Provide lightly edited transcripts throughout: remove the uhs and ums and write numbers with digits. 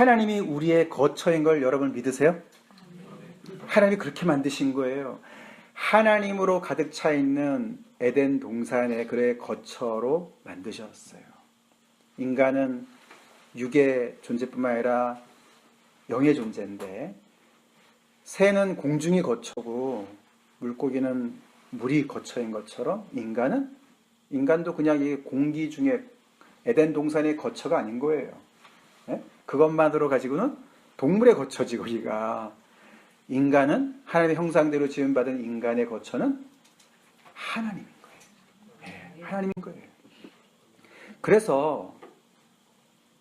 하나님이 우리의 거처인 걸 여러분 믿으세요? 하나님이 그렇게 만드신 거예요. 하나님으로 가득 차 있는 에덴 동산의 그의 거처로 만드셨어요. 인간은 육의 존재뿐만 아니라 영의 존재인데, 새는 공중이 거처고 물고기는 물이 거처인 것처럼 인간도 그냥 이 공기 중에 에덴 동산의 거처가 아닌 거예요. 네? 그것만으로 가지고는 동물의 거처지. 거기가 인간은 하나님의 형상대로 지음받은 인간의 거처는 하나님인 거예요. 네, 하나님인 거예요. 그래서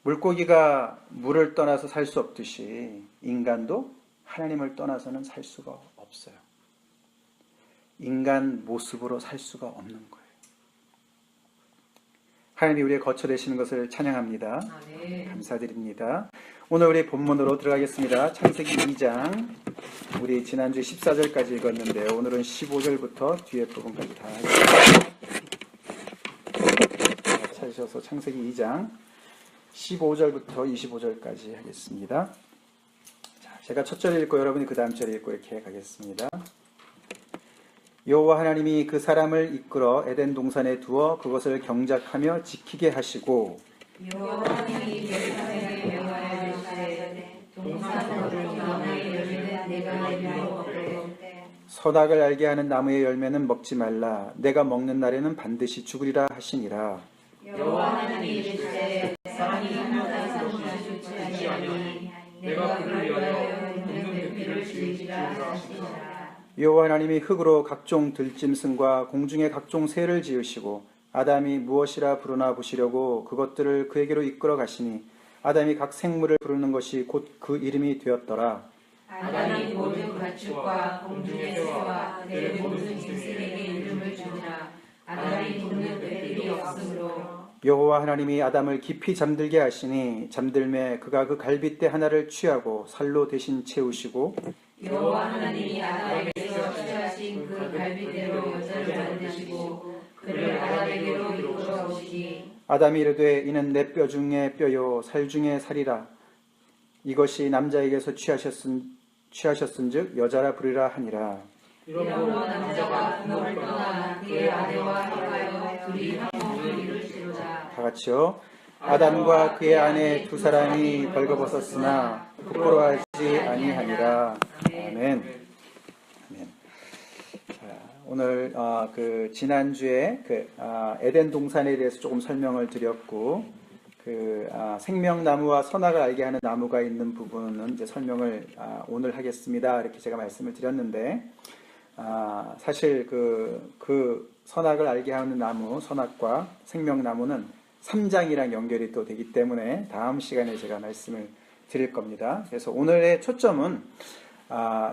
물고기가 물을 떠나서 살 수 없듯이 인간도 하나님을 떠나서는 살 수가 없어요. 인간 모습으로 살 수가 없는 거예요. 하나님이 우리의 거처 되시는 것을 찬양합니다. 감사드립니다. 오늘 우리 본문으로 들어가겠습니다. 창세기 2장, 우리 지난주 14절까지 읽었는데요. 오늘은 15절부터 뒤에 부분까지 다 하겠습니다. 찾으셔서 창세기 2장 15절부터 25절까지 하겠습니다. 자, 제가 첫 절 읽고 여러분이 그 다음 절 읽고 이렇게 가겠습니다. 여호와 하나님이 그 사람을 이끌어 에덴 동산에 두어 그것을 경작하며 지키게 하시고, 여호와 하나님이 그 사람에게 명하여 이르시되 동산으로 나무의 열매는 내가 내밀어 먹되 선악을 알게 하는 나무의 열매는 먹지 말라. 내가 먹는 날에는 반드시 죽으리라 하시니라. 여호와 하나님이 이르시되 사람이 하나님께서 좋지 아니하니 내가 그를 위하여 먹는 배필을 지으리라 하시니라. 여호와 하나님이 흙으로 각종 들짐승과 공중의 각종 새를 지으시고 아담이 무엇이라 부르나 보시려고 그것들을 그에게로 이끌어 가시니 아담이 각 생물을 부르는 것이 곧 그 이름이 되었더라. 아담이 모든 가축과 공중의 새와 내 모든 짐승에게 이름을 주니라. 아담이 먹는 배필이 없으므로 여호와 하나님이 아담을 깊이 잠들게 하시니 잠들매 그가 그 갈빗대 하나를 취하고 살로 대신 채우시고, 여호와 하나님이 아담에게서 취하신 그 갈빗대로 여자를 만드시고 그를 아담에게로 이끌어 오시니 아담이 이르되 이는 내 뼈 중에 뼈요 살 중에 살이라. 이것이 남자에게서 취하셨은즉 여자라 부르라 하니라. 이러므로 남자가 부모를 떠나 그의 아내와 합하여 둘이 한 몸을 이룰지로다. 다 같이요. 아담과 그의 아내 두 사람이 벌거벗었으나 부끄러워하지 아니하니라. 아멘. 아멘. 자, 오늘 그 지난주에 에덴 동산에 대해서 조금 설명을 드렸고, 생명나무와 선악을 알게 하는 나무가 있는 부분은 이제 설명을 오늘 하겠습니다. 이렇게 제가 말씀을 드렸는데, 사실 그 선악을 알게 하는 나무, 선악과 생명나무는 3장이랑 연결이 또 되기 때문에 다음 시간에 제가 말씀을 드릴 겁니다. 그래서 오늘의 초점은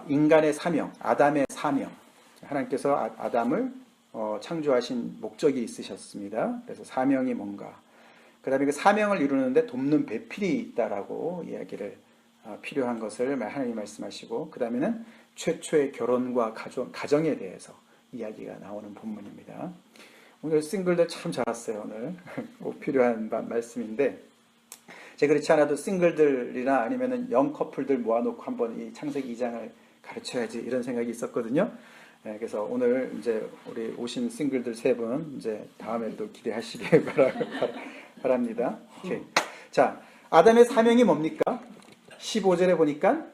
인간의 사명, 아담의 사명. 하나님께서 아담을 창조하신 목적이 있으셨습니다. 그래서 사명이 뭔가. 그 다음에 그 사명을 이루는데 돕는 배필이 있다라고 이야기를 필요한 것을 하나님이 말씀하시고, 그 다음에는 최초의 결혼과 가정에 대해서 이야기가 나오는 본문입니다. 오늘 싱글들 참 잘 왔어요. 오늘 꼭 필요한 말씀인데, 제가 그렇지 않아도 싱글들이나 아니면은 영 커플들 모아놓고 한번 이 창세기 2장을 가르쳐야지 이런 생각이 있었거든요. 그래서 오늘 이제 우리 오신 싱글들 3분 이제 다음에 또 기대하시길 바랍니다. 오케이. 자, 아담의 사명이 뭡니까? 15절에 보니까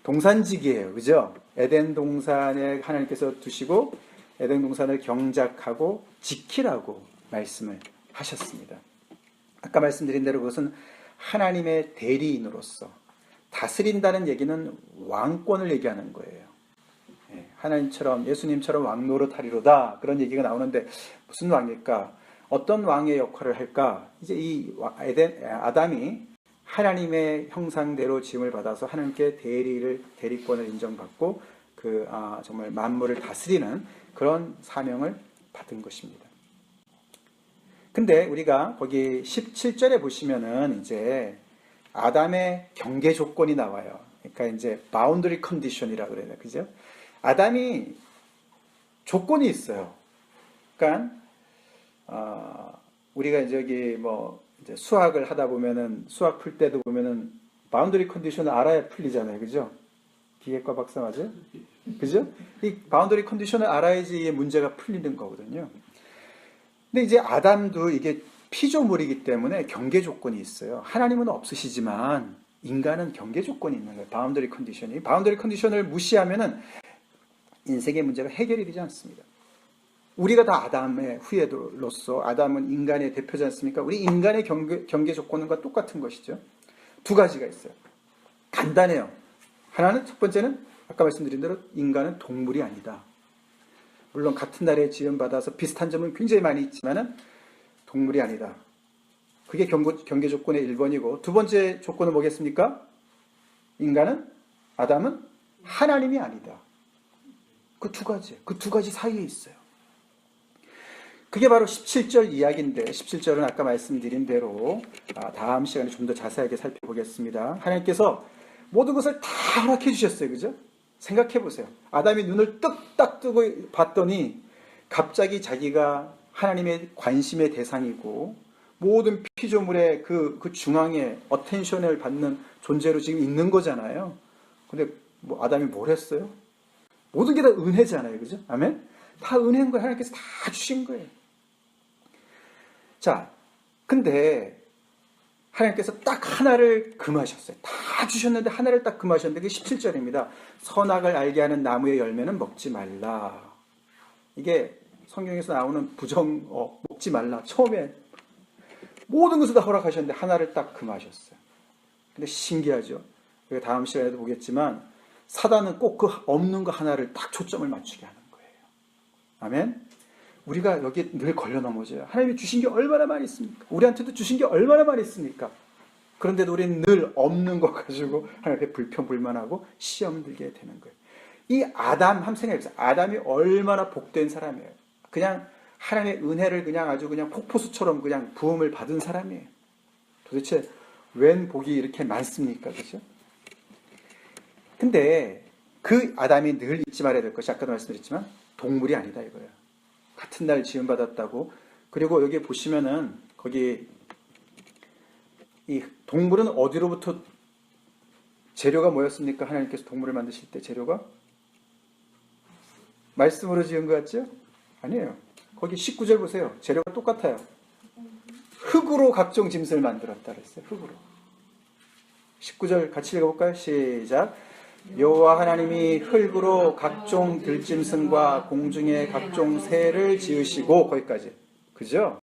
동산지기예요. 그죠? 에덴 동산에 하나님께서 두시고 에덴 동산을 경작하고 지키라고 말씀을 하셨습니다. 아까 말씀드린 대로 그것은 하나님의 대리인으로서 다스린다는 얘기는 왕권을 얘기하는 거예요. 하나님처럼 예수님처럼 왕노릇하리로다 그런 얘기가 나오는데 무슨 왕일까? 어떤 왕의 역할을 할까? 이제 이 아담이 하나님의 형상대로 지음을 받아서 하나님께 대리권을 인정받고 정말 만물을 다스리는 그런 사명을 받은 것입니다. 근데 우리가 거기 17절에 보시면은 이제 아담의 경계 조건이 나와요. 그러니까 이제 바운더리 컨디션이라고 그래요. 그죠? 아담이 조건이 있어요. 그러니까 우리가 저기 이제 수학을 하다 보면은 수학 풀 때도 보면은 바운더리 컨디션을 알아야 풀리잖아요. 그죠? 기계과 박사 맞아요? 그죠? 이 바운더리 컨디션을 알아야지 이 문제가 풀리는 거거든요. 근데 이제 아담도 이게 피조물이기 때문에 경계 조건이 있어요. 하나님은 없으시지만 인간은 경계 조건이 있는 거예요. 바운더리 컨디션이. 바운더리 컨디션을 무시하면은 인생의 문제가 해결이 되지 않습니다. 우리가 다 아담의 후예로서 아담은 인간의 대표지 않습니까? 우리 인간의 경계 조건과 똑같은 것이죠. 두 가지가 있어요. 간단해요. 하나는 첫 번째는 아까 말씀드린 대로 인간은 동물이 아니다. 물론 같은 날에 지음받아서 비슷한 점은 굉장히 많이 있지만은 동물이 아니다. 그게 경계 조건의 1번이고 두 번째 조건은 뭐겠습니까? 아담은 하나님이 아니다. 그 두 가지 사이에 있어요. 그게 바로 17절 이야기인데 17절은 아까 말씀드린 대로 다음 시간에 좀 더 자세하게 살펴보겠습니다. 하나님께서 모든 것을 다 허락해 주셨어요. 그죠? 생각해 보세요. 아담이 눈을 딱 뜨고 봤더니 갑자기 자기가 하나님의 관심의 대상이고 모든 피조물의 그 중앙에 어텐션을 받는 존재로 지금 있는 거잖아요. 근데 아담이 뭘 했어요? 모든 게 다 은혜잖아요. 그죠? 아멘? 다 은혜인 거예요. 하나님께서 다 주신 거예요. 자, 근데 하나님께서 딱 하나를 금하셨어요. 다 주셨는데 하나를 딱 금하셨는데 그게 17절입니다. 선악을 알게 하는 나무의 열매는 먹지 말라. 이게 성경에서 나오는 먹지 말라. 처음에 모든 것을 다 허락하셨는데 하나를 딱 금하셨어요. 근데 신기하죠. 우리가 다음 시간에도 보겠지만 사단은 꼭 그 없는 거 하나를 딱 초점을 맞추게 하는 거예요. 아멘? 우리가 여기 늘 걸려 넘어져요. 하나님이 주신 게 얼마나 많이 있습니까? 우리한테도 주신 게 얼마나 많이 있습니까? 그런데도 우리는 늘 없는 것 가지고 하나님 앞에 불평불만하고 시험 들게 되는 거예요. 이 아담 한번 생각해보세요. 아담이 얼마나 복된 사람이에요. 그냥 하나님의 은혜를 그냥 아주 그냥 폭포수처럼 그냥 부음을 받은 사람이에요. 도대체 웬 복이 이렇게 많습니까? 그죠? 근데 그 아담이 늘 잊지 말아야 될 것이 아까도 말씀드렸지만 동물이 아니다 이거예요. 같은 날 지음받았다고. 그리고 여기 보시면은 거기 이 동물은 어디로부터 재료가 뭐였습니까? 하나님께서 동물을 만드실 때 재료가 말씀으로 지은 것 같죠? 아니에요. 거기 19절 보세요. 재료가 똑같아요. 흙으로 각종 짐승을 만들었다 그랬어요. 흙으로. 19절 같이 읽어볼까요? 시작. 여호와 하나님이 흙으로 각종 들짐승과 공중의 각종 새를 지으시고 거기까지. 그죠?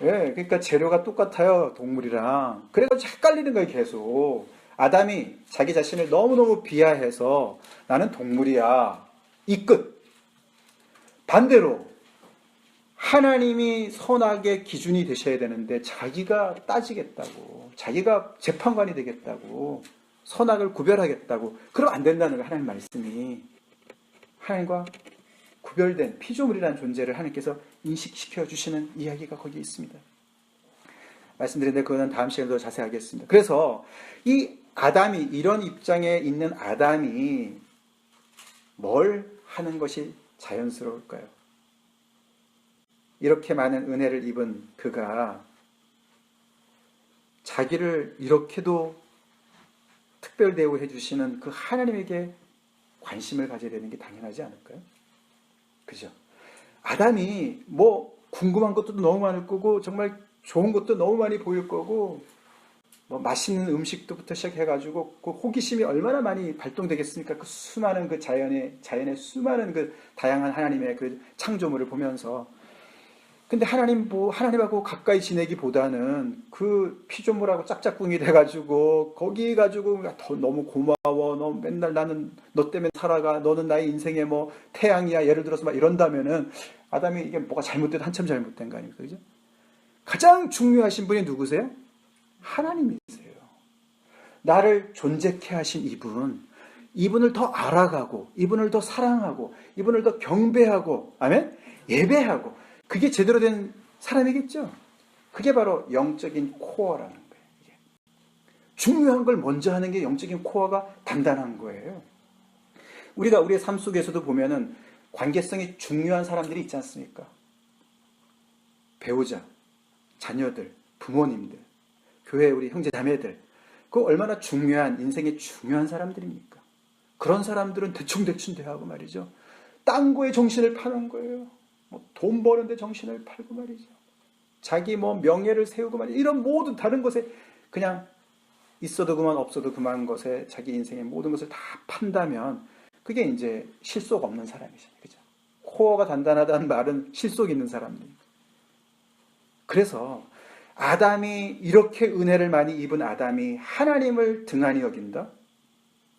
예, 그러니까 재료가 똑같아요. 동물이랑. 그래가지고 헷갈리는 거예요. 계속. 아담이 자기 자신을 너무너무 비하해서 나는 동물이야. 이 끝. 반대로 하나님이 선악의 기준이 되셔야 되는데 자기가 따지겠다고, 자기가 재판관이 되겠다고, 선악을 구별하겠다고, 그러면 안 된다는 거예요. 하나님 말씀이. 하나님과 구별된 피조물이라는 존재를 하나님께서 인식시켜 주시는 이야기가 거기에 있습니다. 말씀드렸는데 그거는 다음 시간에 더 자세히 하겠습니다. 그래서 이 아담이, 이런 입장에 있는 아담이 뭘 하는 것이 자연스러울까요? 이렇게 많은 은혜를 입은 그가 자기를 이렇게도 특별 대우해 주시는 그 하나님에게 관심을 가져야 되는 게 당연하지 않을까요? 그죠? 아담이 뭐 궁금한 것도 너무 많을 거고 정말 좋은 것도 너무 많이 보일 거고 뭐 맛있는 음식도부터 시작해가지고 그 호기심이 얼마나 많이 발동되겠습니까? 그 수많은 그 자연의 수많은 그 다양한 하나님의 그 창조물을 보면서. 근데 하나님하고 가까이 지내기보다는 그 피조물하고 짝짝꿍이 돼가지고 거기 가지고 너무 고마워. 너 맨날 나는 너 때문에 살아가. 너는 나의 인생의 뭐 태양이야. 예를 들어서 막 이런다면은 아담이 이게 뭐가 잘못돼도 한참 잘못된 거 아닙니까? 그죠? 가장 중요하신 분이 누구세요? 하나님이세요. 나를 존재케 하신 이분을 더 알아가고, 이분을 더 사랑하고, 이분을 더 경배하고, 아멘? 예배하고, 그게 제대로 된 사람이겠죠? 그게 바로 영적인 코어라는 거예요. 이게. 중요한 걸 먼저 하는 게 영적인 코어가 단단한 거예요. 우리가 우리의 삶 속에서도 보면은 관계성이 중요한 사람들이 있지 않습니까? 배우자, 자녀들, 부모님들, 교회 우리 형제 자매들, 그 얼마나 중요한, 인생의 중요한 사람들입니까? 그런 사람들은 대충대충 대하고 말이죠. 딴 거에 정신을 파는 거예요. 돈 버는데 정신을 팔고 말이죠. 자기 명예를 세우고 말이죠. 이런 모든 다른 것에 그냥 있어도 그만 없어도 그만 것에 자기 인생의 모든 것을 다 판다면 그게 이제 실속 없는 사람이잖아요. 그죠? 코어가 단단하다는 말은 실속 있는 사람입니다. 그래서 아담이 이렇게 은혜를 많이 입은 아담이 하나님을 등한히 여긴다?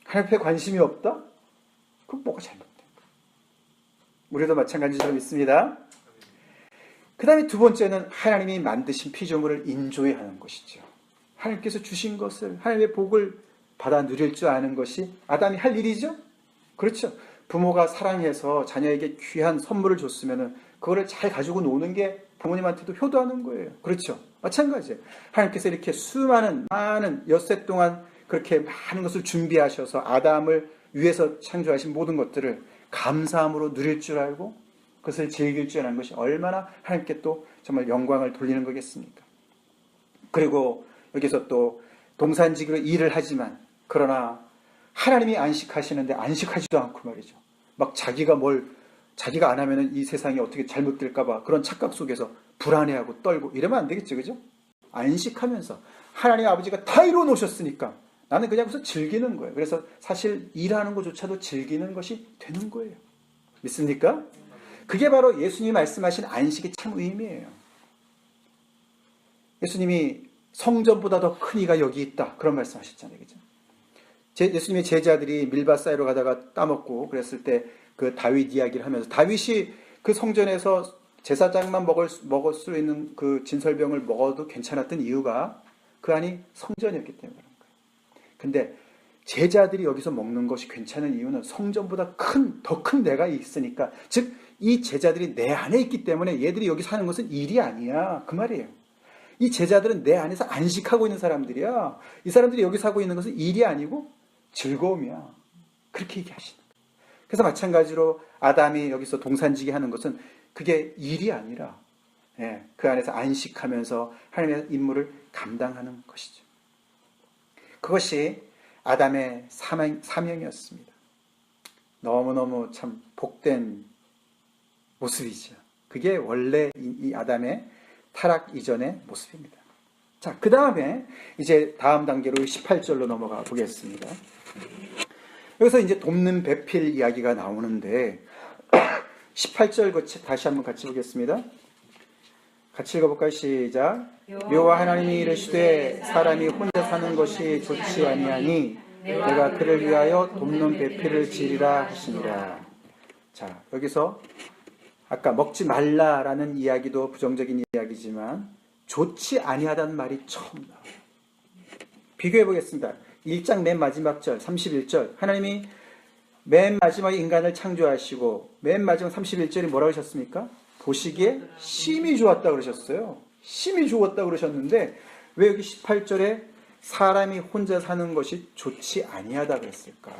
하나님 앞에 관심이 없다? 그럼 뭐가 잘못된 거예요? 우리도 마찬가지로 믿습니다. 그 다음에 두 번째는 하나님이 만드신 피조물을 인조해하는 것이죠. 하나님께서 주신 것을, 하나님의 복을 받아 누릴 줄 아는 것이 아담이 할 일이죠. 그렇죠. 부모가 사랑해서 자녀에게 귀한 선물을 줬으면 그거를 잘 가지고 노는 게 부모님한테도 효도하는 거예요. 그렇죠. 마찬가지예요. 하나님께서 이렇게 많은 엿새 동안 그렇게 많은 것을 준비하셔서 아담을 위해서 창조하신 모든 것들을 감사함으로 누릴 줄 알고 그것을 즐길 줄 아는 것이 얼마나 하나님께 또 정말 영광을 돌리는 거겠습니까? 그리고 여기서 또 동산직으로 일을 하지만 그러나 하나님이 안식하시는데 안식하지도 않고 말이죠. 막 자기가 안 하면은 이 세상이 어떻게 잘못될까봐 그런 착각 속에서 불안해하고 떨고 이러면 안 되겠죠. 그죠? 안식하면서 하나님 아버지가 다 이루어 놓으셨으니까 나는 그냥 그래서 즐기는 거예요. 그래서 사실 일하는 것조차도 즐기는 것이 되는 거예요. 믿습니까? 그게 바로 예수님이 말씀하신 안식의 참 의미예요. 예수님이 성전보다 더 큰 이가 여기 있다. 그런 말씀하셨잖아요. 그죠? 예수님의 제자들이 밀밭 사이로 가다가 따먹고 그랬을 때 그 다윗 이야기를 하면서 다윗이 그 성전에서 제사장만 먹을 수 있는 그 진설병을 먹어도 괜찮았던 이유가 그 안이 성전이었기 때문에 그런 거예요. 근데 제자들이 여기서 먹는 것이 괜찮은 이유는 성전보다 더 큰 내가 있으니까, 즉 이 제자들이 내 안에 있기 때문에 얘들이 여기 사는 것은 일이 아니야. 그 말이에요. 이 제자들은 내 안에서 안식하고 있는 사람들이야. 이 사람들이 여기 사고 있는 것은 일이 아니고 즐거움이야. 그렇게 얘기하시는 거예요. 그래서 마찬가지로 아담이 여기서 동산지기 하는 것은 그게 일이 아니라 그 안에서 안식하면서 하나님의 임무를 감당하는 것이죠. 그것이 아담의 사명이었습니다. 너무너무 참 복된 모습이죠. 그게 원래 이 아담의 타락 이전의 모습입니다. 자, 그 다음에 이제 다음 단계로 18절로 넘어가 보겠습니다. 여기서 이제 돕는 배필 이야기가 나오는데 18절 다시 한번 같이 보겠습니다. 같이 읽어볼까요? 시작. 여호와 하나님이 이르시되 사람이 혼자 사는 것이 좋지 아니하니 내가 그를 위하여 돕는 배필을 지으리라 하시니라. 자, 여기서 아까 먹지 말라라는 이야기도 부정적인 이야기지만 좋지 아니하다는 말이 처음 나와요. 비교해 보겠습니다. 1장 맨 마지막 절 31절 하나님이 맨 마지막에 인간을 창조하시고 맨 마지막 31절이 뭐라고 하셨습니까? 보시기에 심히 좋았다고 그러셨어요. 심히 좋았다고 그러셨는데 왜 여기 18절에 사람이 혼자 사는 것이 좋지 아니하다 그랬을까?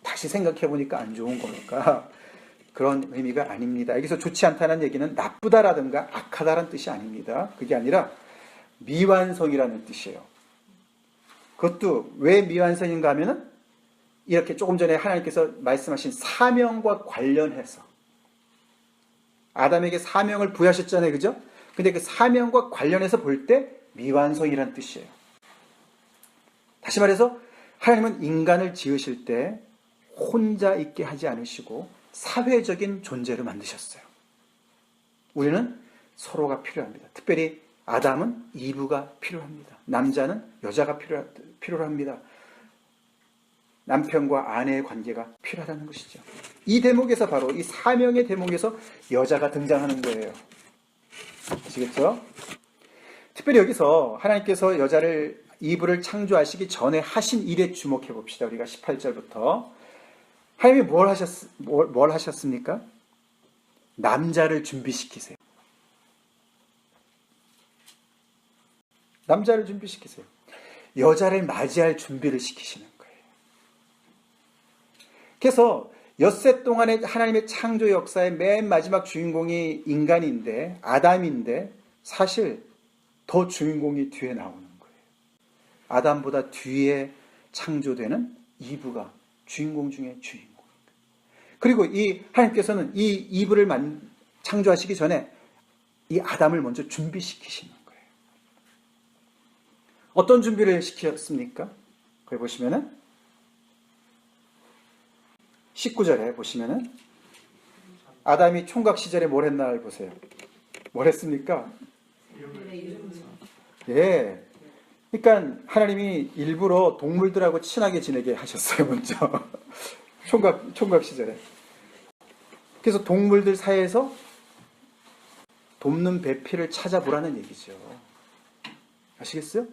다시 생각해 보니까 안 좋은 걸까? 그런 의미가 아닙니다. 여기서 좋지 않다는 얘기는 나쁘다라든가 악하다라는 뜻이 아닙니다. 그게 아니라 미완성이라는 뜻이에요. 그것도 왜 미완성인가 하면은 이렇게 조금 전에 하나님께서 말씀하신 사명과 관련해서 아담에게 사명을 부여하셨잖아요. 그죠? 근데 그 사명과 관련해서 볼 때 미완성이라는 뜻이에요. 다시 말해서 하나님은 인간을 지으실 때 혼자 있게 하지 않으시고 사회적인 존재로 만드셨어요. 우리는 서로가 필요합니다. 특별히 아담은 이브가 필요합니다. 남자는 여자가 필요합니다. 남편과 아내의 관계가 필요하다는 것이죠. 이 대목에서 바로 이 사명의 대목에서 여자가 등장하는 거예요. 아시겠죠? 특별히 여기서 하나님께서 이브를 창조하시기 전에 하신 일에 주목해 봅시다. 우리가 18절부터 하나님이 뭘 하셨습니까? 남자를 준비시키세요. 남자를 준비시키세요. 여자를 맞이할 준비를 시키시는 거예요. 그래서 엿새 동안의 하나님의 창조 역사의 맨 마지막 주인공이 인간인데 아담인데 사실 더 주인공이 뒤에 나오는 거예요. 아담보다 뒤에 창조되는 이브가 주인공 중에 주인공. 그리고 이 하나님께서는 이 이브를 창조하시기 전에 이 아담을 먼저 준비시키시는 거예요. 어떤 준비를 시켰습니까? 거기 보시면은 19절에 보시면은 아담이 총각 시절에 뭘 했나 보세요. 뭘 했습니까? 예. 그러니까 하나님이 일부러 동물들하고 친하게 지내게 하셨어요, 먼저. 총각 시절에. 그래서 동물들 사이에서 돕는 배필을 찾아보라는 얘기죠. 아시겠어요?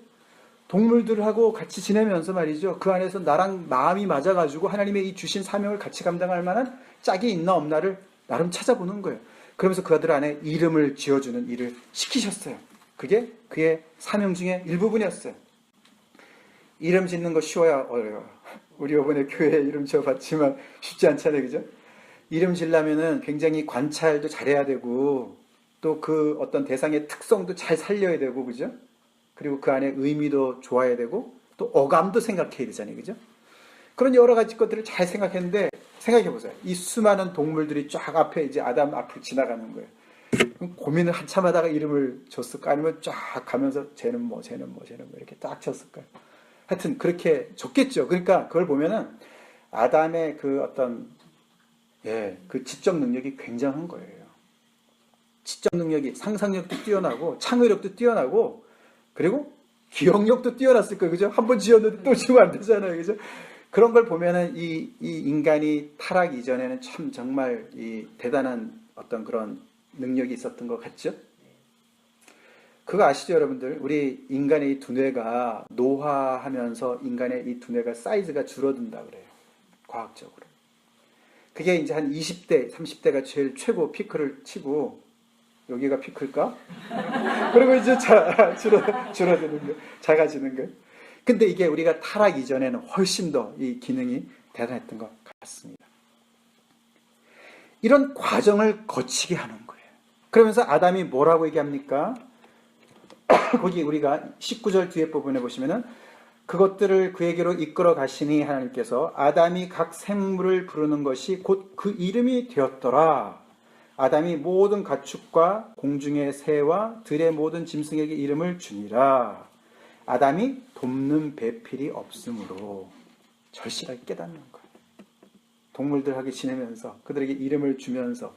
동물들하고 같이 지내면서 말이죠. 그 안에서 나랑 마음이 맞아가지고 하나님의 이 주신 사명을 같이 감당할 만한 짝이 있나 없나를 나름 찾아보는 거예요. 그러면서 그 아들 안에 이름을 지어주는 일을 시키셨어요. 그게 그의 사명 중에 일부분이었어요. 이름 짓는 거 쉬워야 어려워요. 우리 이번에 교회에 이름 지어봤지만 쉽지 않잖아요. 그죠? 이름 지으려면은 굉장히 관찰도 잘해야 되고 또 그 어떤 대상의 특성도 잘 살려야 되고 그죠? 그리고 그 안에 의미도 좋아야 되고 또 어감도 생각해야 되잖아요. 그죠? 그런 여러 가지 것들을 잘 생각했는데 생각해 보세요. 이 수많은 동물들이 쫙 앞에 이제 아담 앞을 지나가는 거예요. 고민을 한참 하다가 이름을 줬을까? 아니면 쫙 가면서 쟤는 뭐 이렇게 딱 쳤을까요? 하여튼 그렇게 줬겠죠. 그러니까 그걸 보면은 아담의 그 어떤 그 지적 능력이 굉장한 거예요. 지적 능력이 상상력도 뛰어나고 창의력도 뛰어나고 그리고 기억력도 뛰어났을 거예요. 그죠? 한 번 지었는데 또 지우면 안 되잖아요. 그죠? 그런 걸 보면은 이 인간이 타락 이전에는 참 정말 이 대단한 어떤 그런 능력이 있었던 것 같죠? 그거 아시죠, 여러분들? 우리 인간의 이 두뇌가 노화하면서 인간의 이 두뇌가 사이즈가 줄어든다 그래요. 과학적으로. 그게 이제 한 20대, 30대가 제일 최고 피크를 치고 여기가 피크일까? 그리고 이제 줄어드는 거예요. 작아지는 거예요. 근데 이게 우리가 타락 이전에는 훨씬 더 이 기능이 대단했던 것 같습니다. 이런 과정을 거치게 하는 거예요. 그러면서 아담이 뭐라고 얘기합니까? 거기 우리가 19절 뒤에 부분에 보시면은 그것들을 그에게로 이끌어 가시니 하나님께서 아담이 각 생물을 부르는 것이 곧 그 이름이 되었더라. 아담이 모든 가축과 공중의 새와 들의 모든 짐승에게 이름을 주니라. 아담이 돕는 배필이 없으므로 절실하게 깨닫는 거예요. 동물들하고 지내면서 그들에게 이름을 주면서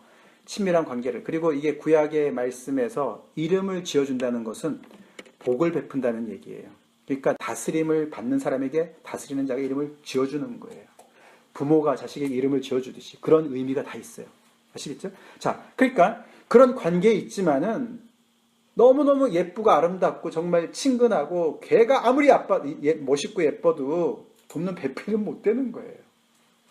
친밀한 관계를, 그리고 이게 구약의 말씀에서 이름을 지어준다는 것은 복을 베푼다는 얘기예요. 그러니까 다스림을 받는 사람에게 다스리는 자가 이름을 지어주는 거예요. 부모가 자식에게 이름을 지어주듯이 그런 의미가 다 있어요. 아시겠죠? 자, 그러니까 그런 관계에 있지만은 너무너무 예쁘고 아름답고 정말 친근하고 걔가 아무리 멋있고 예뻐도 돕는 배필은 못 되는 거예요.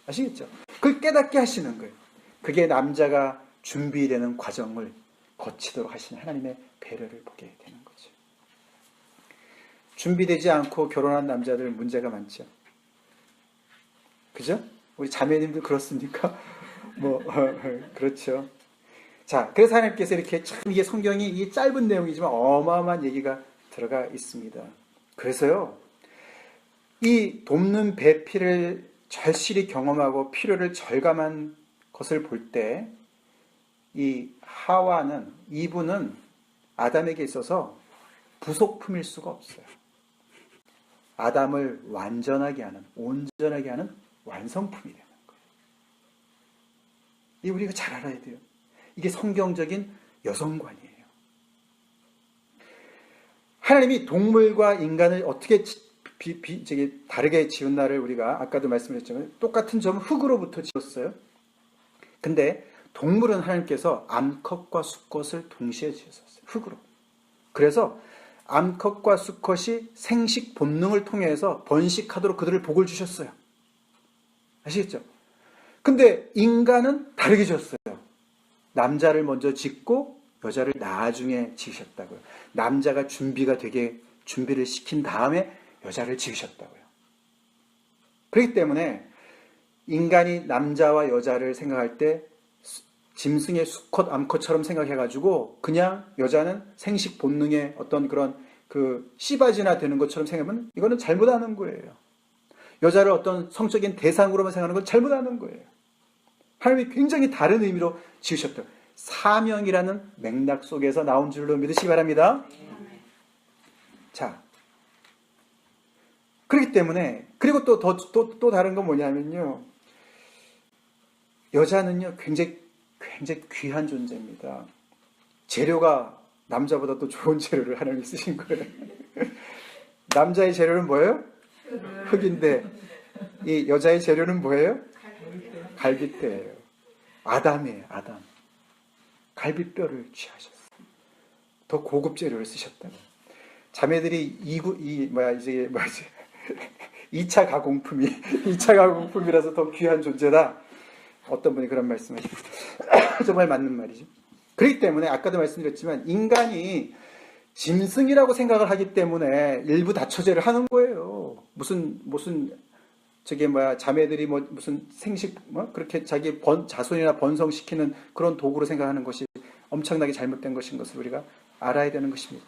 아시겠죠? 그걸 깨닫게 하시는 거예요. 그게 남자가 준비되는 과정을 거치도록 하시는 하나님의 배려를 보게 되는 거죠. 준비되지 않고 결혼한 남자들 문제가 많죠. 그죠? 우리 자매님들 그렇습니까? 그렇죠. 자, 그래서 하나님께서 이렇게 참 이게 성경이 이 짧은 내용이지만 어마어마한 얘기가 들어가 있습니다. 그래서요, 이 돕는 배필을 절실히 경험하고 필요를 절감한 것을 볼 때, 이 하와는, 이브는 아담에게 있어서 부속품일 수가 없어요. 아담을 완전하게 하는, 온전하게 하는 완성품이 되는 거예요. 이 우리가 잘 알아야 돼요. 이게 성경적인 여성관이에요. 하나님이 동물과 인간을 어떻게 다르게 지었나를 우리가 아까도 말씀드렸지만 똑같은 점 흙으로부터 지었어요. 근데 동물은 하나님께서 암컷과 수컷을 동시에 지으셨어요. 흙으로. 그래서 암컷과 수컷이 생식 본능을 통해서 번식하도록 그들을 복을 주셨어요. 아시겠죠? 근데 인간은 다르게 지었어요. 남자를 먼저 짓고 여자를 나중에 지으셨다고요. 남자가 준비를 시킨 다음에 여자를 지으셨다고요. 그렇기 때문에 인간이 남자와 여자를 생각할 때 짐승의 수컷, 암컷처럼 생각해가지고 그냥 여자는 생식 본능의 어떤 그런 그 씨바지나 되는 것처럼 생각하면 이거는 잘못하는 거예요. 여자를 어떤 성적인 대상으로만 생각하는 건 잘못하는 거예요. 하나님이 굉장히 다른 의미로 지으셨다. 사명이라는 맥락 속에서 나온 줄로 믿으시기 바랍니다. 자, 그렇기 때문에 그리고 또 다른 건 뭐냐면요. 여자는요 굉장히 귀한 존재입니다. 재료가 남자보다 또 좋은 재료를 하나님이 쓰신 거예요. 남자의 재료는 뭐예요? 흙인데 이 여자의 재료는 뭐예요? 갈빗대예요. 아담이에요. 아담. 갈빗뼈를 취하셨어요. 더 고급 재료를 쓰셨다고. 자매들이 2차 가공품이라서 더 귀한 존재다. 어떤 분이 그런 말씀하시죠. 정말 맞는 말이죠. 그렇기 때문에 아까도 말씀드렸지만 인간이 짐승이라고 생각을 하기 때문에 일부 다처제를 하는 거예요. 무슨 자매들이 무슨 생식 그렇게 자기 자손이나 번성시키는 그런 도구로 생각하는 것이 엄청나게 잘못된 것인 것을 우리가 알아야 되는 것입니다.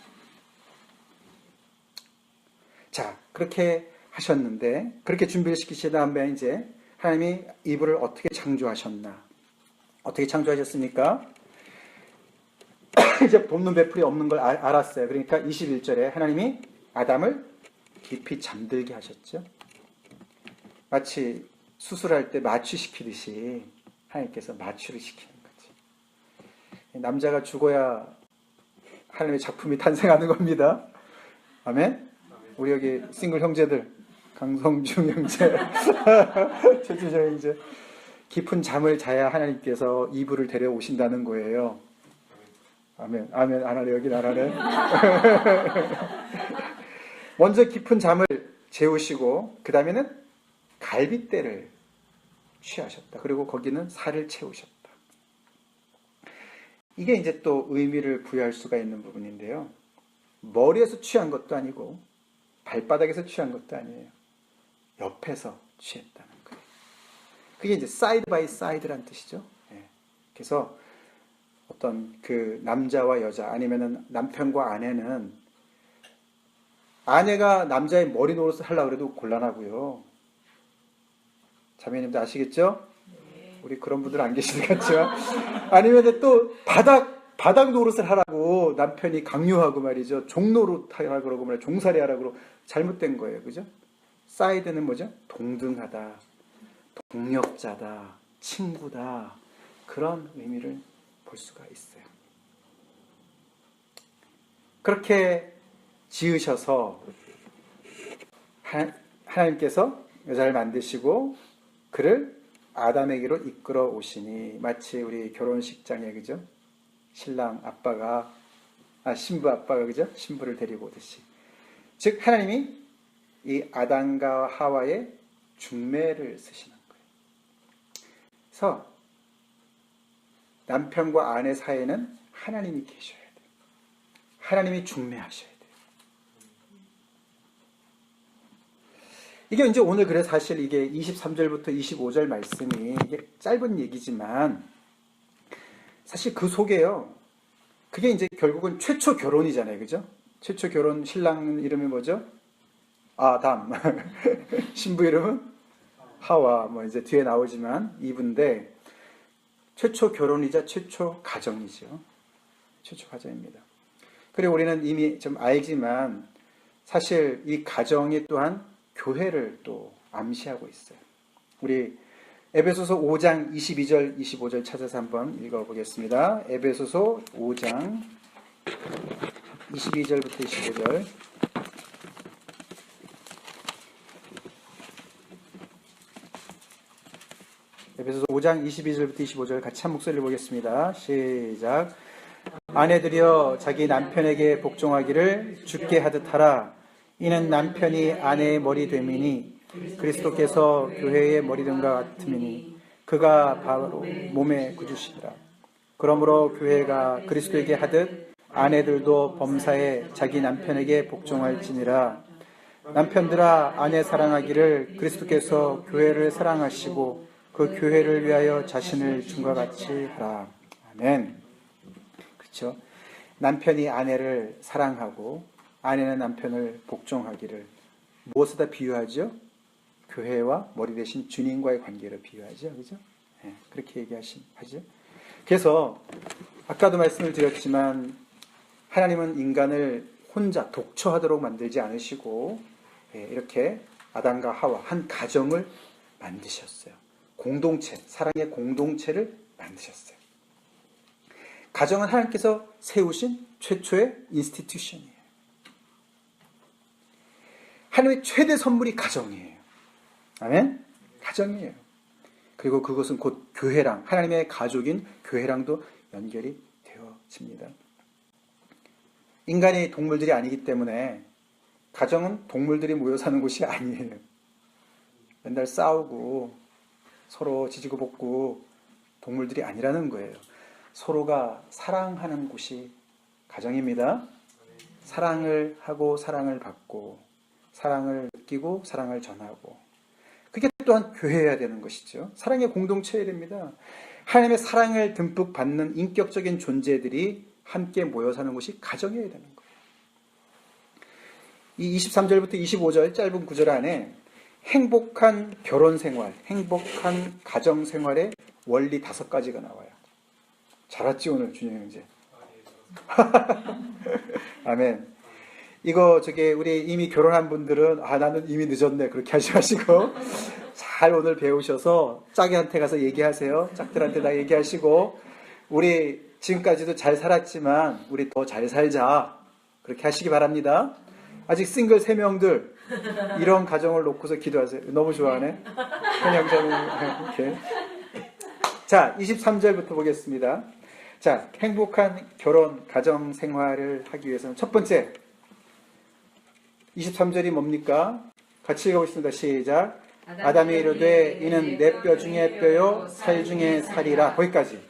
자, 그렇게 하셨는데 그렇게 준비를 시키신 다음에 이제 하나님이 이불을 어떻게 창조하셨나? 어떻게 창조하셨습니까? 이제 돕는 배풀이 없는 걸 알았어요. 그러니까 21절에 하나님이 아담을 깊이 잠들게 하셨죠. 마치 수술할 때 마취시키듯이 하나님께서 마취를 시키는 거지. 남자가 죽어야 하나님의 작품이 탄생하는 겁니다. 아멘? 우리 여기 싱글 형제들, 강성중 형제, 최주정 형제, 깊은 잠을 자야 하나님께서 이불을 데려오신다는 거예요. 아멘. 아멘. 안 하네. 여긴 안 하네. 먼저 깊은 잠을 재우시고 그 다음에는 갈빗대를 취하셨다. 그리고 거기는 살을 채우셨다. 이게 이제 또 의미를 부여할 수가 있는 부분인데요. 머리에서 취한 것도 아니고 발바닥에서 취한 것도 아니에요. 옆에서 취했다는 거예요. 그게 이제 사이드 바이 사이드란 뜻이죠. 예. 그래서 어떤 그 남자와 여자 아니면은 남편과 아내는 아내가 남자의 머리 노릇을 하려고 해도 곤란하고요. 자매님도 아시겠죠? 우리 그런 분들 안 계시는 것 같지만 아니면 또 바닥 노릇을 하라고 남편이 강요하고 말이죠. 종노릇 하라고 그러고 말이죠. 종살이 하라고 그러고 잘못된 거예요. 그죠? 사이드는 뭐죠? 동등하다, 동력자다, 친구다 그런 의미를 볼 수가 있어요. 그렇게 지으셔서 하나님께서 여자를 만드시고 그를 아담에게로 이끌어 오시니 마치 우리 결혼식장에 그죠? 신부 아빠가 그죠? 신부를 데리고 오듯이 즉 하나님이 이 아담과 하와의 중매를 쓰시는 거예요. 그래서 남편과 아내 사이에는 하나님이 계셔야 돼요. 하나님이 중매하셔야 돼요. 이게 이제 오늘 그래 사실 이게 23절부터 25절 말씀이 이게 짧은 얘기지만 사실 그 속에요. 그게 이제 결국은 최초 결혼이잖아요. 그죠? 최초 결혼 신랑 이름이 뭐죠? 아담. 신부 이름은 하와. 뭐 이제 뒤에 나오지만 이분인데 최초 결혼이자 최초 가정이죠. 최초 가정입니다. 그리고 우리는 이미 좀 알지만 사실 이 가정이 또한 교회를 또 암시하고 있어요. 우리 에베소서 5장 22절 25절 찾아서 한번 읽어보겠습니다. 에베소서 5장 22절부터 25절 에베소서 5장 22절부터 25절 같이 한 목소리를 보겠습니다. 시작. 아내들이여 자기 남편에게 복종하기를 주께 하듯 하라. 이는 남편이 아내의 머리 됨이니 그리스도께서 교회의 머리됨과 같음이니 그가 바로 몸의 구주시니라. 그러므로 교회가 그리스도에게 하듯 아내들도 범사에 자기 남편에게 복종할지니라. 남편들아 아내 사랑하기를 그리스도께서 교회를 사랑하시고 그 교회를 위하여 자신을 준과 같이 하라. 아멘. 그렇죠? 남편이 아내를 사랑하고 아내는 남편을 복종하기를 무엇에다 비유하죠? 교회와 머리 대신 주님과의 관계로 비유하죠. 그죠? 네, 그렇게 하죠. 그래서 아까도 말씀을 드렸지만 하나님은 인간을 혼자 독처하도록 만들지 않으시고 이렇게 아담과 하와 한 가정을 만드셨어요. 공동체, 사랑의 공동체를 만드셨어요. 가정은 하나님께서 세우신 최초의 인스티튜션이에요. 하나님의 최대 선물이 가정이에요. 아멘? 가정이에요. 그리고 그것은 곧 교회랑, 하나님의 가족인 교회랑도 연결이 되어집니다. 인간이 동물들이 아니기 때문에 가정은 동물들이 모여 사는 곳이 아니에요. 맨날 싸우고 서로 지지고 볶고 동물들이 아니라는 거예요. 서로가 사랑하는 곳이 가정입니다. 사랑을 하고 사랑을 받고 사랑을 느끼고 사랑을 전하고 그게 또한 교회여야 되는 것이죠. 사랑의 공동체여야 됩니다. 하나님의 사랑을 듬뿍 받는 인격적인 존재들이 함께 모여 사는 곳이 가정이어야 되는 거예요. 이 23절부터 25절 짧은 구절 안에 행복한 결혼 생활, 행복한 가정 생활의 원리 5가지가 나와요. 잘 왔지 오늘 준영 형제. 아멘. 이거 우리 이미 결혼한 분들은 나는 이미 늦었네 그렇게 하지 마시고 잘 오늘 배우셔서 짝이한테 가서 얘기하세요. 짝들한테 다 얘기하시고 우리 지금까지도 잘 살았지만 우리 더 잘 살자 그렇게 하시기 바랍니다. 아직 싱글 3명들 이런 가정을 놓고서 기도하세요. 너무 좋아하네. 현영자는 이렇게. 자, 23절부터 보겠습니다. 자, 행복한 결혼 가정 생활을 하기 위해서는 첫 번째 23절이 뭡니까? 같이 읽어보겠습니다. 시작. 아담이 이르되 이는 내 뼈 중에 뼈요 살 중에 살이라. 거기까지.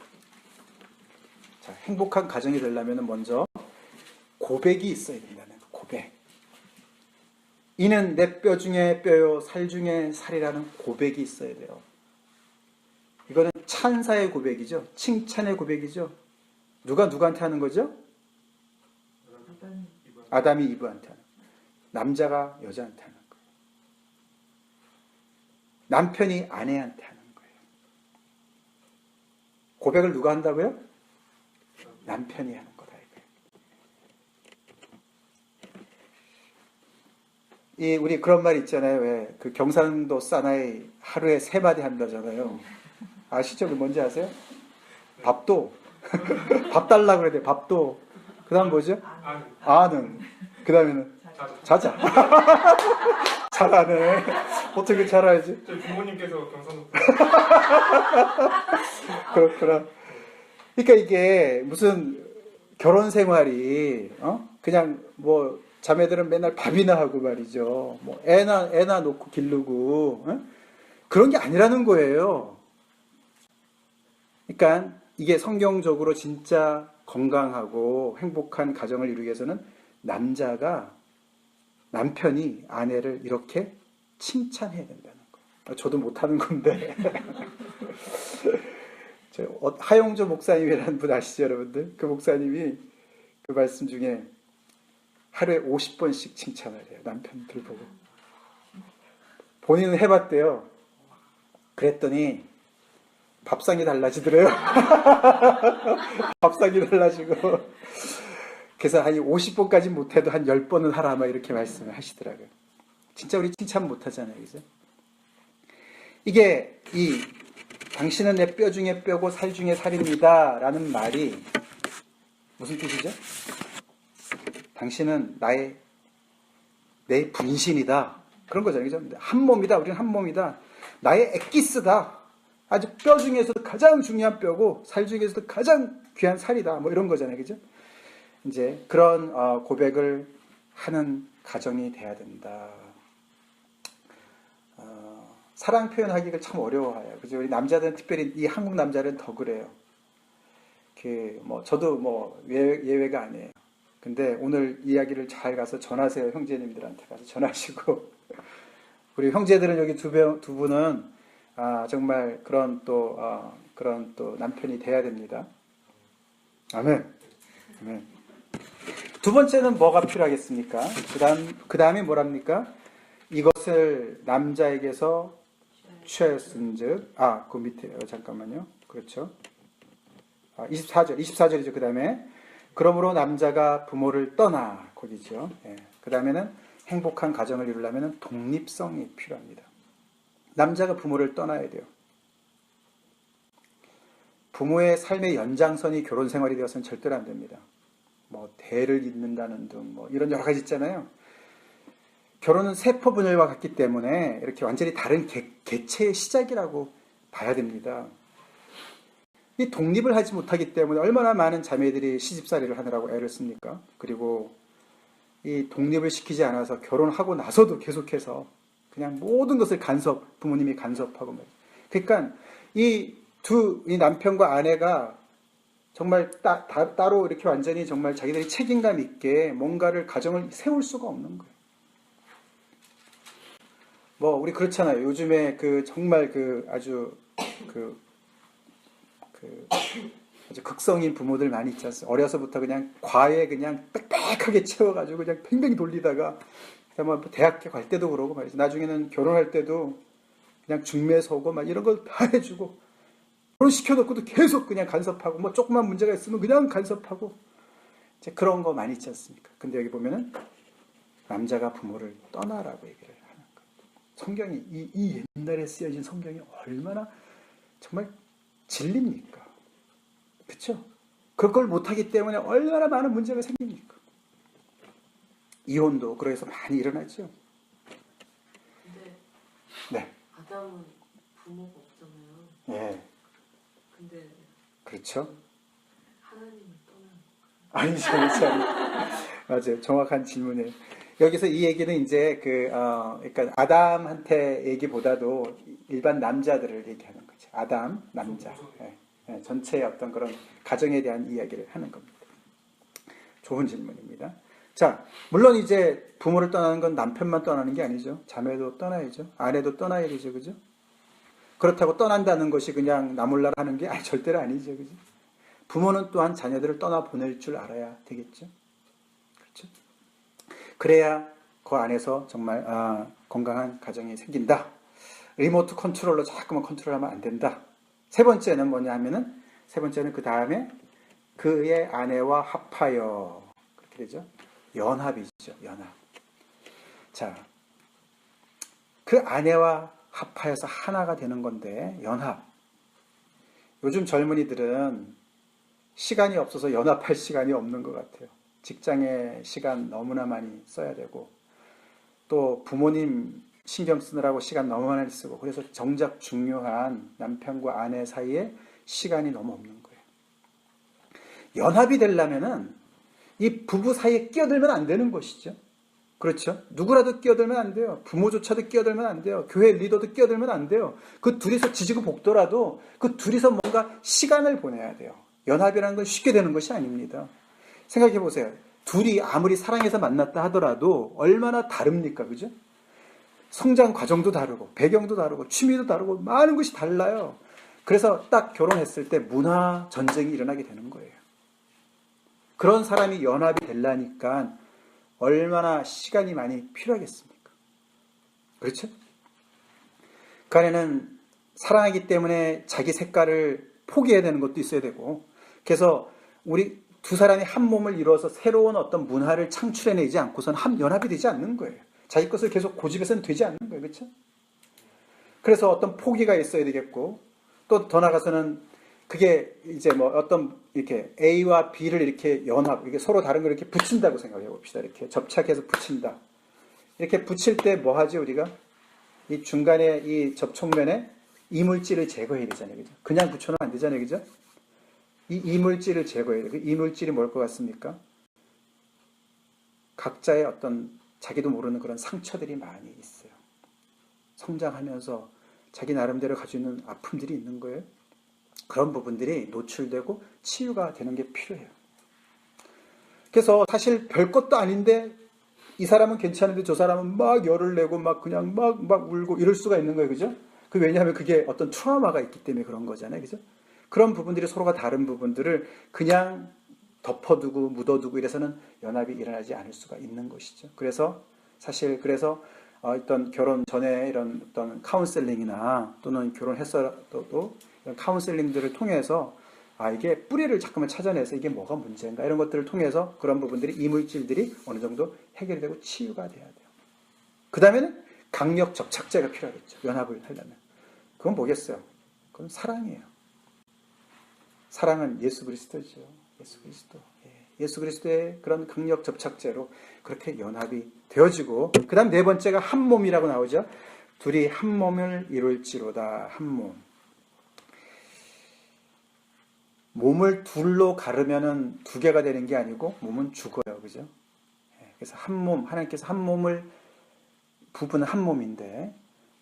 자, 행복한 가정이 되려면 먼저 고백이 있어야 된다는 고백. 이는 내 뼈 중에 뼈요 살 중에 살이라는 고백이 있어야 돼요. 이거는 찬사의 고백이죠. 칭찬의 고백이죠. 누가 누구한테 하는 거죠? 아담이 이브한테 하는 거예요. 남자가 여자한테 하는 거예요. 남편이 아내한테 하는 거예요. 고백을 누가 한다고요? 남편이 하는 거다. 우리 그런 말 있잖아요. 왜 그 경상도 사나이 하루에 3마디 한다잖아요. 아시죠? 그 뭔지 아세요? 밥도 밥 달라 그래야 돼. 밥도. 그 다음 뭐죠? 아는. 그 다음에는 자자. 잘하네. 어떻게 잘 알지? 저희 부모님께서 경상도. 그렇구나. 그러니까 이게 무슨 결혼 생활이 그냥 뭐 자매들은 맨날 밥이나 하고 말이죠. 뭐 애나 놓고 기르고 그런 게 아니라는 거예요. 그러니까 이게 성경적으로 진짜 건강하고 행복한 가정을 이루기 위해서는 남편이 아내를 이렇게 칭찬해야 된다는 거예요. 저도 못하는 건데. 하용조 목사님이라는 분 아시죠, 여러분들? 그 목사님이 그 말씀 중에 하루에 50번씩 칭찬을 해요. 남편들 보고. 본인은 해봤대요. 그랬더니 밥상이 달라지더래요. 밥상이 달라지고. 그래서 한 50번까지 못해도 한 10번은 하라 막 이렇게 말씀을 하시더라고요. 진짜 우리 칭찬 못하잖아요. 그죠? 이게 당신은 내 뼈 중에 뼈고 살 중에 살입니다 라는 말이 무슨 뜻이죠? 당신은 내 분신이다. 그런 거잖아요. 그죠? 한 몸이다. 우리는 한 몸이다. 나의 엑기스다. 아주 뼈 중에서도 가장 중요한 뼈고 살 중에서도 가장 귀한 살이다. 뭐 이런 거잖아요. 그죠? 이제 그런 고백을 하는 가정이 돼야 된다. 사랑 표현하기가 참 어려워요. 그죠? 우리 남자들은 특별히 이 한국 남자들은 더 그래요. 저도 예외가 아니에요. 근데 오늘 이야기를 잘 가서 전하세요. 형제님들한테 가서 전하시고. 우리 형제들은 여기 두 분은 정말 그런 또 남편이 돼야 됩니다. 아멘. 아멘. 두 번째는 뭐가 필요하겠습니까? 그 다음이 뭐랍니까? 이것을 남자에게서 취하였은즉, 그 밑에, 잠깐만요. 그렇죠. 24절이죠. 그 다음에, 그러므로 남자가 부모를 떠나, 거기죠. 예. 그 다음에는 행복한 가정을 이루려면 독립성이 필요합니다. 남자가 부모를 떠나야 돼요. 부모의 삶의 연장선이 결혼 생활이 되어서는 절대로 안 됩니다. 뭐 대를 잇는다는 등 뭐 이런 여러 가지 있잖아요. 결혼은 세포 분열과 같기 때문에 이렇게 완전히 다른 개체의 시작이라고 봐야 됩니다. 이 독립을 하지 못하기 때문에 얼마나 많은 자매들이 시집살이를 하느라고 애를 씁니까? 그리고 이 독립을 시키지 않아서 결혼하고 나서도 계속해서 그냥 모든 것을 부모님이 간섭하고 말이죠. 그러니까 이 남편과 아내가 정말 따로 이렇게 완전히 정말 자기들이 책임감 있게 뭔가를 가정을 세울 수가 없는 거예요. 뭐 우리 그렇잖아요. 요즘에 정말 아주 극성인 부모들 많이 있지 않습니까? 어려서부터 그냥 과외 그냥 빽빽하게 채워가지고 그냥 팽팽히 돌리다가 뭐 대학교 갈 때도 그러고 말이죠. 나중에는 결혼할 때도 그냥 중매서고 막 이런 걸 다 해주고 결혼시켜놓고도 계속 그냥 간섭하고 뭐 조그만 문제가 있으면 그냥 간섭하고 이제 그런 거 많이 있지 않습니까? 근데 여기 보면은 남자가 부모를 떠나라고 얘기를 하는 거예요. 성경이 이 옛날에 쓰여진 성경이 얼마나 정말 진리입니까? 그렇죠? 그걸 못하기 때문에 얼마나 많은 문제가 생깁니까? 이혼도 그래서 많이 일어나죠. 근데 네. 아담은 부모가 없잖아요. 예. 근데 그렇죠. 하나님을 떠나는 아니죠. 맞아요. 정확한 질문이에요. 여기서 이 얘기는 이제 그러니까 아담한테 얘기보다도 일반 남자들을 얘기하는 거죠. 아담, 남자. 예. 예. 전체의 어떤 그런 가정에 대한 이야기를 하는 겁니다. 좋은 질문입니다. 자, 물론 이제 부모를 떠나는 건 남편만 떠나는 게 아니죠. 자매도 떠나야죠. 아내도 떠나야 되죠. 그죠? 그렇다고 떠난다는 것이 그냥 나 몰라라 하는 게 절대로 아니죠. 그죠? 부모는 또한 자녀들을 떠나보낼 줄 알아야 되겠죠. 그렇죠? 그래야 그 안에서 정말 건강한 가정이 생긴다. 리모트 컨트롤로 자꾸만 컨트롤하면 안 된다. 세 번째는 뭐냐 하면은 그 다음에 그의 아내와 합하여 그렇게 되죠. 연합이죠. 연합. 자, 그 아내와 합하여서 하나가 되는 건데 연합. 요즘 젊은이들은 시간이 없어서 연합할 시간이 없는 것 같아요. 직장에 시간 너무나 많이 써야 되고 또 부모님 신경 쓰느라고 시간 너무 많이 쓰고 그래서 정작 중요한 남편과 아내 사이에 시간이 너무 없는 거예요. 연합이 되려면은 이 부부 사이에 끼어들면 안 되는 것이죠. 그렇죠? 누구라도 끼어들면 안 돼요. 부모조차도 끼어들면 안 돼요. 교회 리더도 끼어들면 안 돼요. 그 둘이서 지지고 볶더라도 그 둘이서 뭔가 시간을 보내야 돼요. 연합이라는 건 쉽게 되는 것이 아닙니다. 생각해 보세요. 둘이 아무리 사랑해서 만났다 하더라도 얼마나 다릅니까? 그죠? 성장 과정도 다르고 배경도 다르고 취미도 다르고 많은 것이 달라요. 그래서 딱 결혼했을 때 문화 전쟁이 일어나게 되는 거예요. 그런 사람이 연합이 되려니까 얼마나 시간이 많이 필요하겠습니까? 그렇죠? 그 안에는 사랑하기 때문에 자기 색깔을 포기해야 되는 것도 있어야 되고 그래서 우리 두 사람이 한 몸을 이루어서 새로운 어떤 문화를 창출해내지 않고서는 연합이 되지 않는 거예요. 자기 것을 계속 고집해서는 되지 않는 거예요. 그렇죠? 그래서 어떤 포기가 있어야 되겠고 또 더 나가서는 그게 이제 뭐 어떤 이렇게 A와 B를 이렇게 연합, 이게 서로 다른 걸 이렇게 붙인다고 생각해 봅시다. 이렇게 접착해서 붙인다. 이렇게 붙일 때 뭐 하지 우리가? 이 중간에 이 접촉면에 이물질을 제거해야 되잖아요. 그죠? 그냥 붙여놓으면 안 되잖아요. 그죠? 이 이물질을 제거해야 돼요. 그 이물질이 뭘 것 같습니까? 각자의 어떤 자기도 모르는 그런 상처들이 많이 있어요. 성장하면서 자기 나름대로 가지고 있는 아픔들이 있는 거예요. 그런 부분들이 노출되고 치유가 되는 게 필요해요. 그래서 사실 별것도 아닌데 이 사람은 괜찮은데 저 사람은 막 열을 내고 막 그냥 막 울고 이럴 수가 있는 거예요. 그죠? 왜냐하면 그게 어떤 트라우마가 있기 때문에 그런 거잖아요. 그죠? 그런 부분들이 서로가 다른 부분들을 그냥 덮어두고 묻어두고 이래서는 연합이 일어나지 않을 수가 있는 것이죠. 그래서 어떤 결혼 전에 이런 어떤 카운셀링이나 또는 결혼했어도 이런 카운셀링들을 통해서 이게 뿌리를 잠깐만 찾아내서 이게 뭐가 문제인가 이런 것들을 통해서 그런 부분들이 이물질들이 어느 정도 해결이 되고 치유가 돼야 돼요. 그 다음에는 강력 접착제가 필요하겠죠. 연합을 하려면. 그건 뭐겠어요? 그건 사랑이에요. 사랑은 예수 그리스도죠. 예수 그리스도. 예수 그리스도의 그런 강력 접착제로 그렇게 연합이 되어지고, 그 다음 네 번째가 한 몸이라고 나오죠. 둘이 한 몸을 이룰지로다. 한 몸. 몸을 둘로 가르면은 두 개가 되는 게 아니고 몸은 죽어요. 그죠? 그래서 한 몸, 하나님께서 한 몸을, 부부는 한 몸인데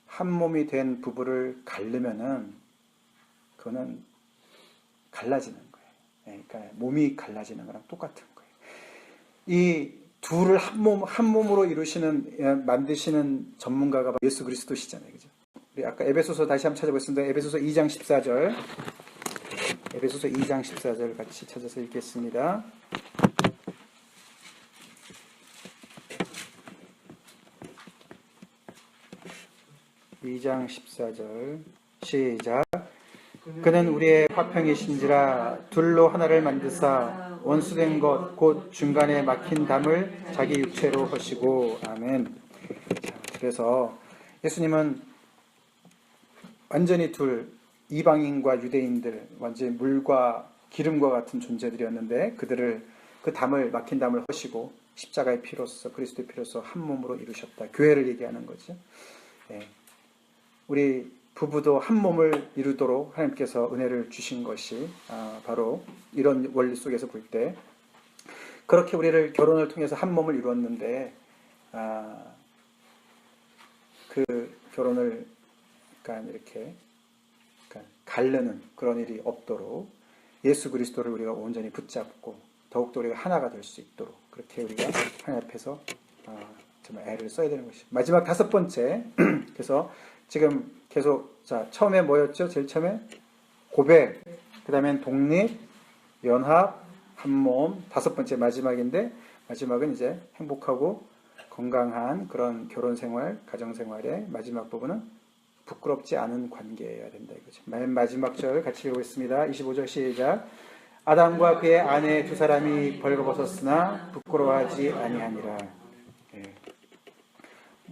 한 몸이 된 부부를 가르면은 그거는 갈라지는 거예요. 그러니까 몸이 갈라지는 거랑 똑같은 거예요. 이 둘을 한 몸으로 만드시는 전문가가 예수 그리스도시잖아요. 그죠? 우리 아까 에베소서 다시 한번 찾아보겠습니다. 에베소서 2장 14절. 에베소서 2장 14절 같이 찾아서 읽겠습니다. (2장 14절) 시작. 그는 우리의 화평이신지라 둘로 하나를 만드사 원수된 것 곧 중간에 막힌 담을 자기 육체로 하시고. 아멘. 그래서 예수님은 완전히 이방인과 유대인들, 완전히 물과 기름과 같은 존재들이었는데 그들을 그 막힌 담을 허시고 십자가의 피로써, 그리스도의 피로써 한 몸으로 이루셨다. 교회를 얘기하는 거죠. 우리 부부도 한 몸을 이루도록 하나님께서 은혜를 주신 것이 바로 이런 원리 속에서 볼 때, 그렇게 우리를 결혼을 통해서 한 몸을 이루었는데 그 결혼을 이렇게 가르는 그런 일이 없도록 예수 그리스도를 우리가 온전히 붙잡고 더욱더 우리가 하나가 될 수 있도록 그렇게 우리가 하나님 앞에서 정말 애를 써야 되는 것이 마지막 다섯 번째. 그래서 지금 계속 처음에 뭐였죠? 제일 처음에 고백, 그 다음엔 독립, 연합, 한몸, 다섯 번째 마지막인데, 마지막은 이제 행복하고 건강한 그런 결혼 생활, 가정 생활의 마지막 부분은 부끄럽지 않은 관계여야 된다 이거죠. 맨 마지막 절 같이 읽겠습니다. 25절 시작. 아담과 그의 아내 두 사람이 벌거벗었으나 부끄러워하지 아니하니라.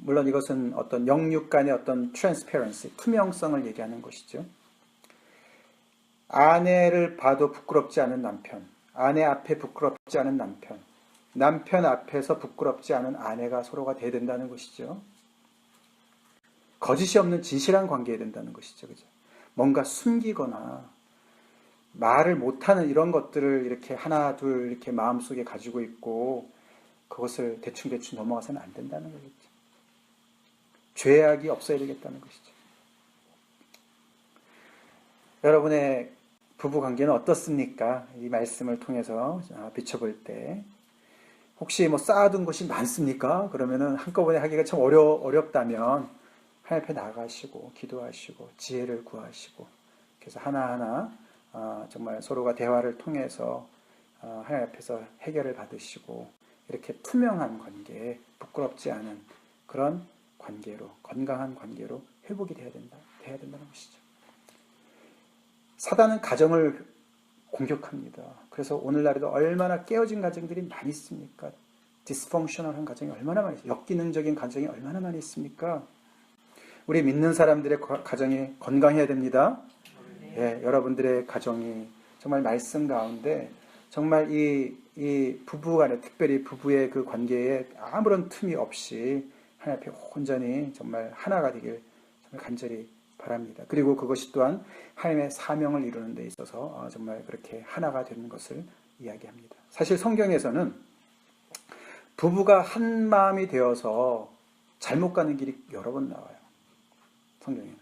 물론 이것은 어떤 영육 간의 어떤 transparency, 투명성을 얘기하는 것이죠. 아내를 봐도 부끄럽지 않은 남편, 아내 앞에 부끄럽지 않은 남편, 남편 앞에서 부끄럽지 않은 아내가 서로가 돼야 된다는 것이죠. 거짓이 없는 진실한 관계여야 된다는 것이죠. 그죠? 뭔가 숨기거나 말을 못하는 이런 것들을 이렇게 하나 둘 이렇게 마음속에 가지고 있고 그것을 대충 넘어가서는 안 된다는 거겠죠. 죄악이 없어야 되겠다는 것이죠. 여러분의 부부관계는 어떻습니까? 이 말씀을 통해서 비춰볼 때 혹시 쌓아둔 것이 많습니까? 그러면은 한꺼번에 하기가 참 어렵다면 하나님 앞에 나가시고 기도하시고 지혜를 구하시고 그래서 하나하나 정말 서로가 대화를 통해서 하나님 앞에서 해결을 받으시고 이렇게 투명한 관계, 부끄럽지 않은 그런 관계로, 건강한 관계로 회복이 돼야 된다는 것이죠. 사단은 가정을 공격합니다. 그래서 오늘날에도 얼마나 깨어진 가정들이 많이 있습니까? 디스펑셔널한 가정이 얼마나 많이 있습니까? 역기능적인 가정이 얼마나 많이 있습니까? 우리 믿는 사람들의 가정이 건강해야 됩니다. 여러분들의 가정이 정말 말씀 가운데 정말 이 부부 간에, 특별히 부부의 그 관계에 아무런 틈이 없이 하나님 앞에 온전히 정말 하나가 되길 정말 간절히 바랍니다. 그리고 그것이 또한 하나님의 사명을 이루는 데 있어서 정말 그렇게 하나가 되는 것을 이야기합니다. 사실 성경에서는 부부가 한 마음이 되어서 잘못 가는 길이 여러 번 나와요. 성경에는.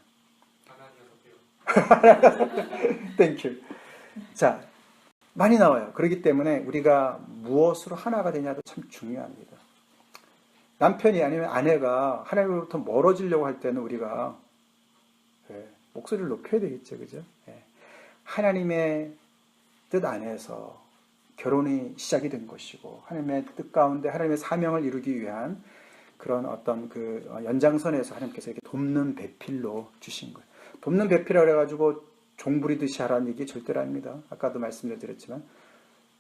땡큐. 자, 많이 나와요. 그렇기 때문에 우리가 무엇으로 하나가 되냐도 참 중요합니다. 남편이 아니면 아내가 하나님으로부터 멀어지려고 할 때는 우리가 목소리를 높여야 되겠죠. 그죠? 하나님의 뜻 안에서 결혼이 시작이 된 것이고 하나님의 뜻 가운데 하나님의 사명을 이루기 위한 그런 어떤 그 연장선에서 하나님께서 이렇게 돕는 배필로 주신 거예요. 돕는 배필이라 그래가지고 종부리듯이 하라는 얘기 절대로 아닙니다. 아까도 말씀을 드렸지만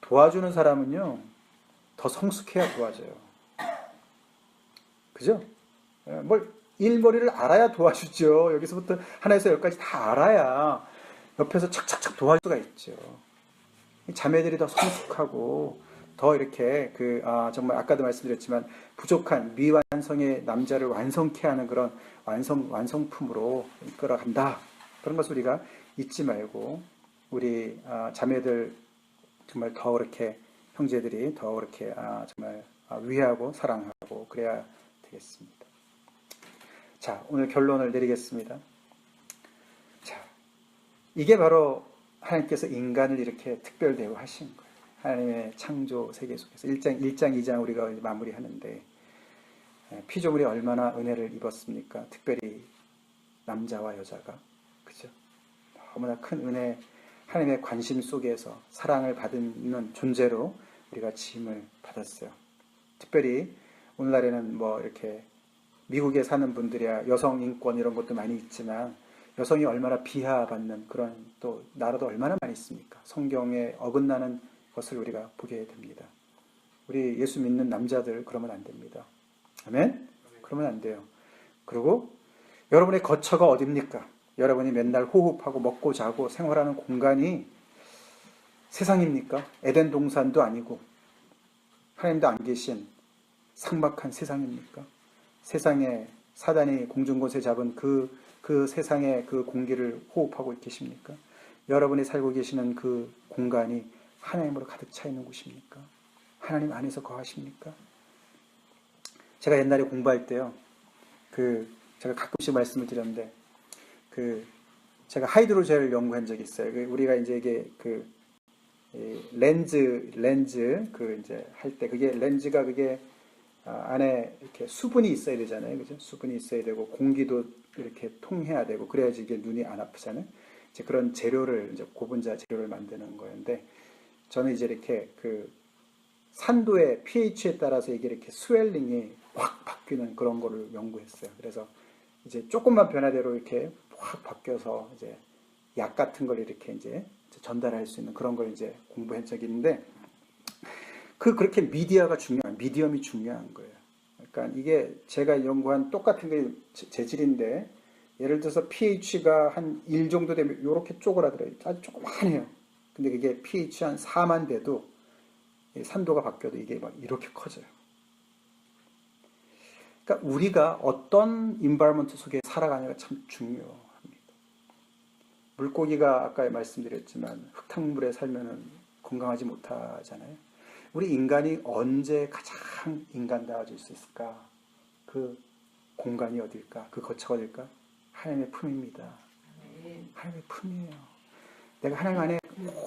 도와주는 사람은요 더 성숙해야 도와줘요. 그죠? 뭘 일머리를 알아야 도와주죠. 여기서부터 하나에서 열까지 다 알아야 옆에서 착착착 도와줄 수가 있죠. 자매들이 더 성숙하고 더 이렇게 정말 아까도 말씀드렸지만 부족한 미완성의 남자를 완성케 하는 그런 완성품으로 이끌어간다. 그런 것을 우리가 잊지 말고 우리 자매들 정말 더 이렇게 형제들이 더 그렇게 정말 위하고 사랑하고 그래야 되겠습니다. 자, 오늘 결론을 내리겠습니다. 자, 이게 바로 하나님께서 인간을 이렇게 특별대우 하신 거예요. 하나님의 창조 세계 속에서 1장 2장 우리가 마무리하는데 피조물이 얼마나 은혜를 입었습니까? 특별히 남자와 여자가. 그죠? 너무나 큰 은혜, 하나님의 관심 속에서 사랑을 받는 존재로 우리가 지음을 받았어요. 특별히 오늘날에는 뭐 이렇게 미국에 사는 분들이야 여성 인권 이런 것도 많이 있지만 여성이 얼마나 비하받는 그런 또 나라도 얼마나 많이 있습니까? 성경에 어긋나는 것을 우리가 보게 됩니다. 우리 예수 믿는 남자들 그러면 안 됩니다. 아멘? 그러면 안 돼요. 그리고 여러분의 거처가 어딥니까? 여러분이 맨날 호흡하고 먹고 자고 생활하는 공간이 세상입니까? 에덴 동산도 아니고 하나님도 안 계신 삭막한 세상입니까? 세상에 사단이 공중곳에 잡은 그 세상의 그 공기를 호흡하고 계십니까? 여러분이 살고 계시는 그 공간이 하나님으로 가득 차 있는 곳입니까? 하나님 안에서 거하십니까? 제가 옛날에 공부할 때요, 제가 가끔씩 말씀을 드렸는데, 제가 하이드로젤을 연구한 적이 있어요. 우리가 이제 이게 렌즈 이제 할 때 그게 렌즈가 그게 안에 이렇게 수분이 있어야 되잖아요. 그죠? 수분이 있어야 되고 공기도 이렇게 통해야 되고 그래야지 이게 눈이 안 아프잖아요. 이제 그런 재료를 이제 고분자 재료를 만드는 거였는데 저는 이제 이렇게 산도의 pH에 따라서 이게 이렇게 스웰링이 확 바뀌는 그런 거를 연구했어요. 그래서 이제 조금만 변화대로 이렇게 확 바뀌어서 이제 약 같은 걸 이렇게 이제 전달할 수 있는 그런 걸 이제 공부한 적이 있는데 그렇게 미디엄이 중요한 거예요. 그러니까 이게 제가 연구한 똑같은 게 재질인데 예를 들어서 pH가 한 1 정도 되면 이렇게 쪼그라들어요. 아주 조그만해요. 근데 그게 pH 한 4만 돼도 산도가 바뀌어도 이게 막 이렇게 커져요. 그러니까 우리가 어떤 인바이러먼트 속에 살아가느냐가 참 중요합니다. 물고기가 아까 말씀드렸지만 흙탕물에 살면은 건강하지 못하잖아요. 우리 인간이 언제 가장 인간다워질 수 있을까? 그 공간이 어딜까? 그 거처가 어딜까? 하나님의 품입니다. 하나님의 품이에요. 내가 하나님 안에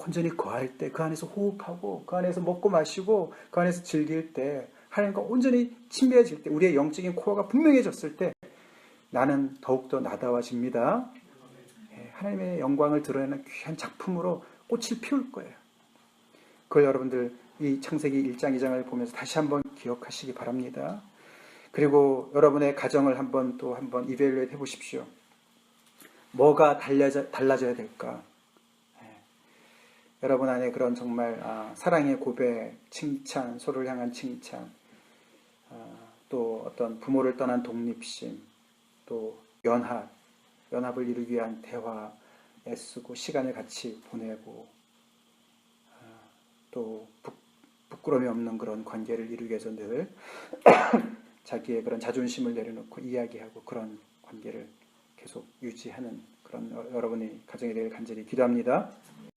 온전히 거할 때, 그 안에서 호흡하고, 그 안에서 먹고 마시고, 그 안에서 즐길 때, 하나님과 온전히 친밀해질 때, 우리의 영적인 코어가 분명해졌을 때, 나는 더욱더 나다워집니다. 하나님의 영광을 드러내는 귀한 작품으로 꽃을 피울 거예요. 그걸 여러분들 이 창세기 1장 2장을 보면서 다시 한번 기억하시기 바랍니다. 그리고 여러분의 가정을 한번 이벨루에이트 해보십시오. 뭐가 달라져야 될까? 여러분 안에 그런 정말 사랑의 고백, 칭찬, 서로를 향한 칭찬, 또 어떤 부모를 떠난 독립심, 또 연합을 이루기 위한 대화, 애쓰고 시간을 같이 보내고 또 부끄러움이 없는 그런 관계를 이루기 위해서 늘 자기의 그런 자존심을 내려놓고 이야기하고 그런 관계를 계속 유지하는 그런 여러분의 가정이 되길 간절히 기도합니다.